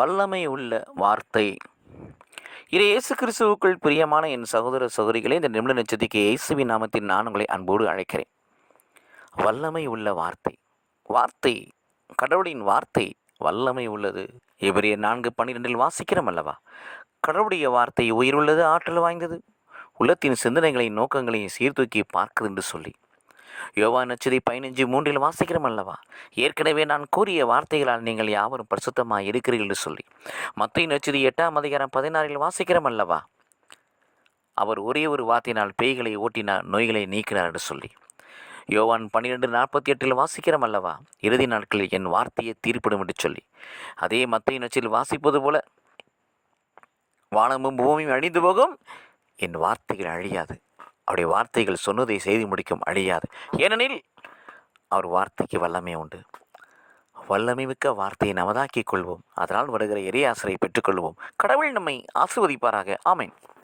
வல்லமை உள்ள வார்த்தை. இது இயேசு கிறிஸ்துவுக்குள் பிரியமான என் சகோதர சகோதரிகளே, இந்த நிமிட நட்சத்திற்கு இயேசுவின் நாமத்தில் நான் உங்களை அன்போடு அழைக்கிறேன். வல்லமை உள்ள வார்த்தை. வார்த்தை, கடவுளின் வார்த்தை வல்லமை உள்ளது. எபிரேயர் 4:12 வாசிக்கிறோம் அல்லவா? கடவுளுடைய வார்த்தை உயிருள்ளது, ஆற்றல் வாய்ந்தது, உள்ளத்தின் சிந்தனைகளையும் நோக்கங்களையும் சீர்தூக்கி பார்க்குது என்று சொல்லி யோவான் நட்சதி 15:3 வாசிக்கிறோம் அல்லவா? ஏற்கனவே நான் கூறிய வார்த்தைகளால் நீங்கள் யாவரும் பரிசுத்தமாக இருக்கிறீர்கள் என்று சொல்லி மத்தேயு நட்சதி 8:16 வாசிக்கிறோம் அல்லவா? அவர் ஒரே ஒரு வார்த்தையினால் பேய்களை ஓட்டினார், நோய்களை நீக்கினார் என்று சொல்லி யோவான் 12:48 வாசிக்கிறோம் அல்லவா? இறுதி நாட்களில் என் வார்த்தையை தீர்ப்பிடும் என்று சொல்லி அதே மத்தேயு நட்சதியில் வாசிப்பது போல வானமும் பூமியும் அழிந்து போகும், என் வார்த்தைகள் அழியாது. அவருடைய வார்த்தைகள் சொன்னதை செய்து முடிக்கும், அழியாது. ஏனெனில் அவர் வார்த்தைக்கு வல்லமை உண்டு. வல்லமை மிக்க வார்த்தையை நமதாக்கிக் கொள்வோம். அதனால் வருகிற இறையாசரை பெற்றுக்கொள்வோம். கடவுள் நம்மை ஆசீர்வதிப்பாராக. ஆமென்.